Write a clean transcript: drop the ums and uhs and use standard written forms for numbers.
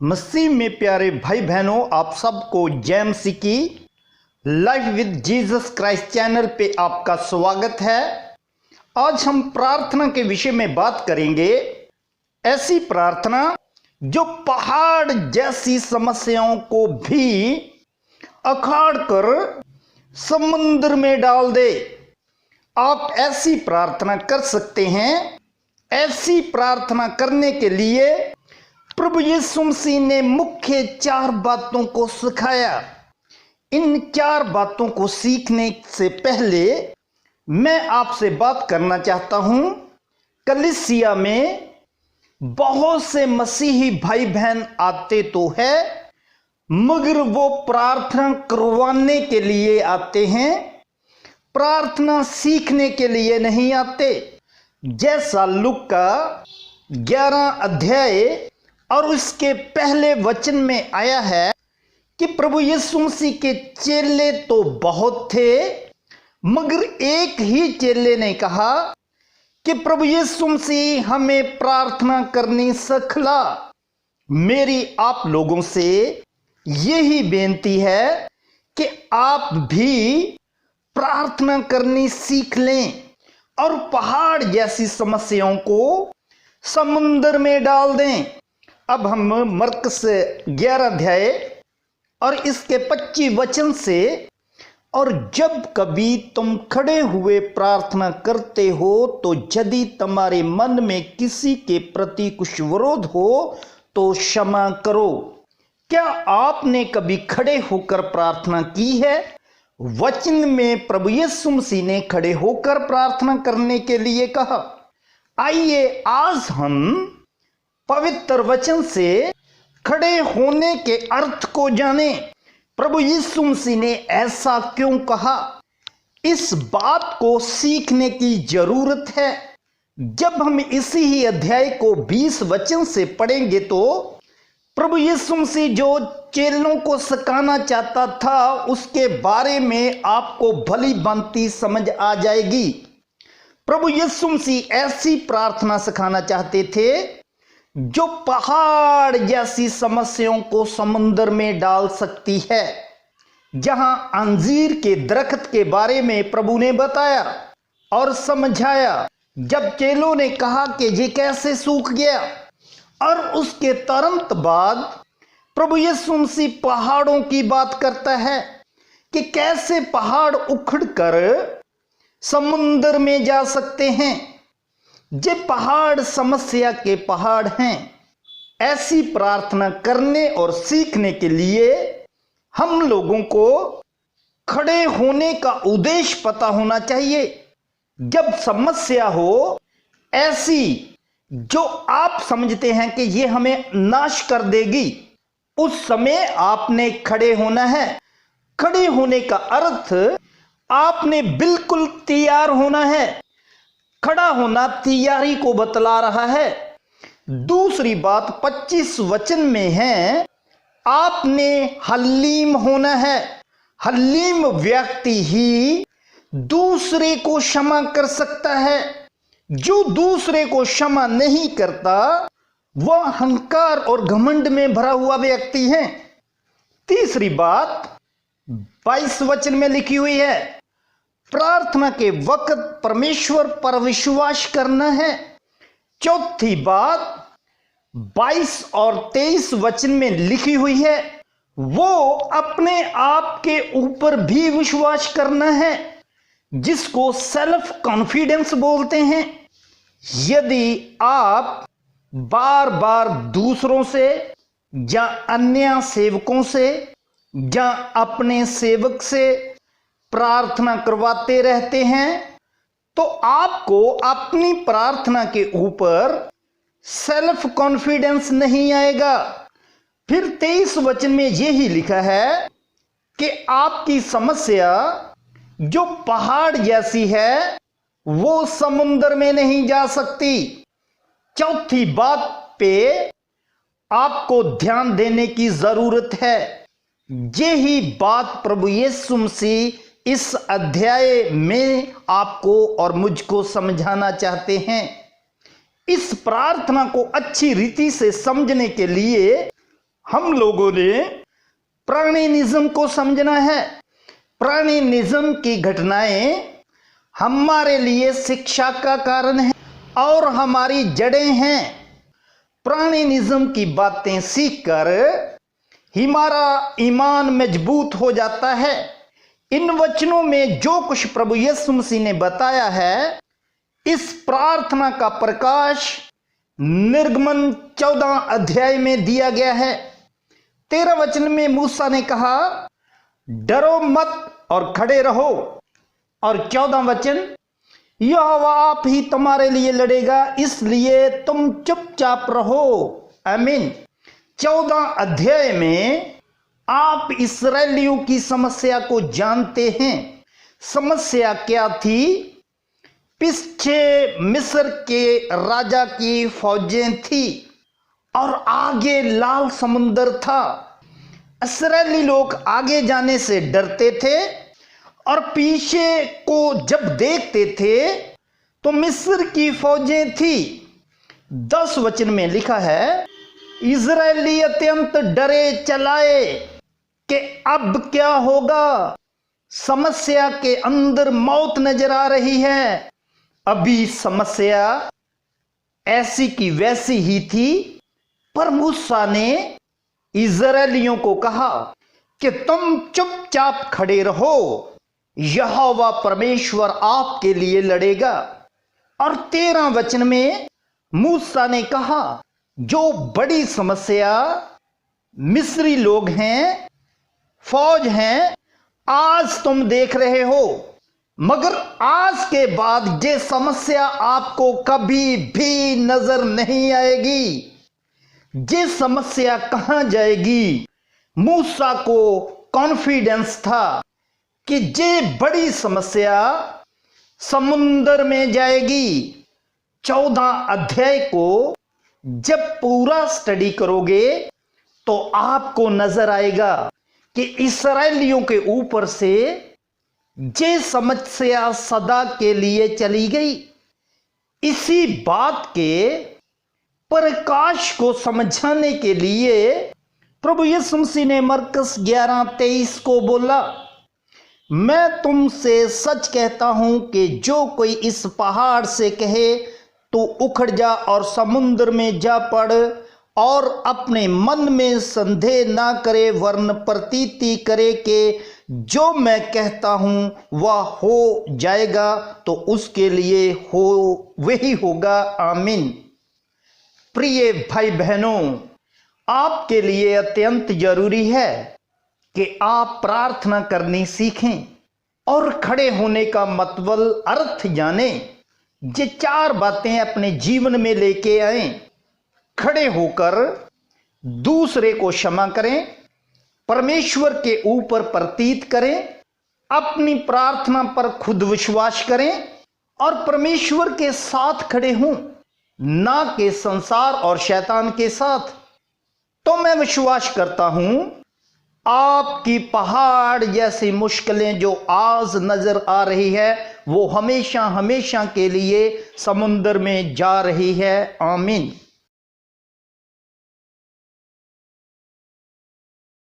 मसीह में प्यारे भाई बहनों, आप सबको जय मसीह की life with Jesus Christ channel पे आपका स्वागत है। आज हम प्रार्थना के विषय में बात करेंगे। ऐसी प्रार्थना जो पहाड़ जैसी समस्याओं को भी अखाड़ कर समुद्र में डाल दे। आप ऐसी प्रार्थना कर सकते हैं। ऐसी प्रार्थना करने के लिए प्रभु यीशु मसीह ने मुख्य 4 बातों को सिखाया। इन 4 बातों को सीखने से पहले मैं आपसे बात करना चाहता हूं। कलीसिया में बहुत से मसीही भाई बहन आते तो है, मगर वो प्रार्थना करवाने के लिए आते हैं, प्रार्थना सीखने के लिए नहीं आते। जैसा लूका 11 अध्याय और उसके पहले वचन में आया है कि प्रभु यीशु मसीह के चेले तो बहुत थे, मगर एक ही चेले ने कहा कि प्रभु यीशु मसीह हमें प्रार्थना करनी सिखला। मेरी आप लोगों से यही बेनती है कि आप भी प्रार्थना करनी सीख लें और पहाड़ जैसी समस्याओं को समुद्र में डाल दें। अब हम मरकुस 11 अध्याय और इसके 25 वचन से, और जब कभी तुम खड़े हुए प्रार्थना करते हो तो यदि तुम्हारे मन में किसी के प्रति कुछ विरोध हो तो क्षमा करो। क्या आपने कभी खड़े होकर प्रार्थना की है? वचन में प्रभु यीशु मसीह ने खड़े होकर प्रार्थना करने के लिए कहा। आइए आज हम पवित्र वचन से खड़े होने के अर्थ को जाने। प्रभु यीशु मसीह ने ऐसा क्यों कहा? इस बात को सीखने की जरूरत है। जब हम इसी ही अध्याय को 20 वचन से पढ़ेंगे तो प्रभु यीशु मसीह जो चेलों को सिखाना चाहता था उसके बारे में आपको भली भांति समझ आ जाएगी। प्रभु यीशु मसीह ऐसी प्रार्थना सिखाना चाहते थे जो पहाड़ जैसी समस्याओं को समुद्र में डाल सकती है। जहां अंजीर के दरख्त के बारे में प्रभु ने बताया और समझाया, जब चेलों ने कहा कि ये कैसे सूख गया, और उसके तुरंत बाद प्रभु यीशु मसीह पहाड़ों की बात करता है कि कैसे पहाड़ उखड़कर समुद्र में जा सकते हैं। ये पहाड़ समस्या के पहाड़ हैं। ऐसी प्रार्थना करने और सीखने के लिए हम लोगों को खड़े होने का उद्देश्य पता होना चाहिए। जब समस्या हो ऐसी जो आप समझते हैं कि ये हमें नाश कर देगी, उस समय आपने खड़े होना है। खड़े होने का अर्थ आपने बिल्कुल तैयार होना है। खड़ा होना तैयारी को बतला रहा है। दूसरी बात 25 वचन में है, आपने हलीम होना है। हलीम व्यक्ति ही दूसरे को क्षमा कर सकता है। जो दूसरे को क्षमा नहीं करता वह अहंकार और घमंड में भरा हुआ व्यक्ति है। तीसरी बात 22 वचन में लिखी हुई है, प्रार्थना के वक्त परमेश्वर पर विश्वास करना है। चौथी बात 22 और 23 वचन में लिखी हुई है, वो अपने आप के ऊपर भी विश्वास करना है, जिसको सेल्फ कॉन्फिडेंस बोलते हैं। यदि आप बार बार दूसरों से या अन्य सेवकों से या अपने सेवक से प्रार्थना करवाते रहते हैं तो आपको अपनी प्रार्थना के ऊपर सेल्फ कॉन्फिडेंस नहीं आएगा। फिर 23 वचन में यही लिखा है कि आपकी समस्या जो पहाड़ जैसी है वो समुद्र में नहीं जा सकती। चौथी बात पे आपको ध्यान देने की जरूरत है। यही बात प्रभु यीशु मसीह इस अध्याय में आपको और मुझको समझाना चाहते हैं। इस प्रार्थना को अच्छी रीति से समझने के लिए हम लोगों ने प्राणिनिज्म को समझना है। प्राणिनिज्म की घटनाएं हमारे लिए शिक्षा का कारण है और हमारी जड़ें हैं। प्राणिनिज्म की बातें सीखकर हमारा ईमान मजबूत हो जाता है। इन वचनों में जो कुछ प्रभु यीशु मसीह ने बताया है, इस प्रार्थना का प्रकाश निर्गमन 14 अध्याय में दिया गया है। 13 वचन में मूसा ने कहा, डरो मत और खड़े रहो। और 14 वचन, यहोवा आप ही तुम्हारे लिए लड़ेगा, इसलिए तुम चुपचाप रहो। आमीन। 14 अध्याय में आप इस्राएलियों की समस्या को जानते हैं। समस्या क्या थी? पीछे मिस्र के राजा की फौजें थी और आगे लाल समुंदर था। इस्राएली लोग आगे जाने से डरते थे और पीछे को जब देखते थे तो मिस्र की फौजें थी। 10 वचन में लिखा है, इस्राएली अत्यंत डरे चलाए कि अब क्या होगा। समस्या के अंदर मौत नजर आ रही है। अभी समस्या ऐसी की वैसी ही थी, पर मूसा ने इस्राएलियों को कहा कि तुम चुपचाप खड़े रहो, यहोवा परमेश्वर आपके लिए लड़ेगा। और 13 वचन में मूसा ने कहा, जो बड़ी समस्या मिस्री लोग हैं, फौज हैं, आज तुम देख रहे हो, मगर आज के बाद ये समस्या आपको कभी भी नजर नहीं आएगी। ये समस्या कहां जाएगी? मूसा को कॉन्फिडेंस था कि ये बड़ी समस्या समुंदर में जाएगी। 14 अध्याय को जब पूरा स्टडी करोगे तो आपको नजर आएगा कि इस्राएलियों के ऊपर से ये समस्या सदा के लिए चली गई। इसी बात के प्रकाश को समझाने के लिए प्रभु यीशु मसीह ने मरकुस 11:23 को बोला, मैं तुमसे सच कहता हूं कि जो कोई इस पहाड़ से कहे तू उखड़ जा और समुद्र में जा पड़, और अपने मन में संदेह ना करे वरन प्रतीति करे कि जो मैं कहता हूं वह हो जाएगा, तो उसके लिए हो वही होगा। आमीन। प्रिय भाई बहनों, आपके लिए अत्यंत जरूरी है कि आप प्रार्थना करनी सीखें और खड़े होने का मतलब अर्थ जाने। ये 4 बातें अपने जीवन में लेके आए। खड़े होकर दूसरे को क्षमा करें, परमेश्वर के ऊपर प्रतीत करें, अपनी प्रार्थना पर खुद विश्वास करें और परमेश्वर के साथ खड़े हों, ना कि संसार और शैतान के साथ। तो मैं विश्वास करता हूं आपकी पहाड़ जैसी मुश्किलें जो आज नजर आ रही है, वो हमेशा हमेशा के लिए समुंदर में जा रही है। आमीन।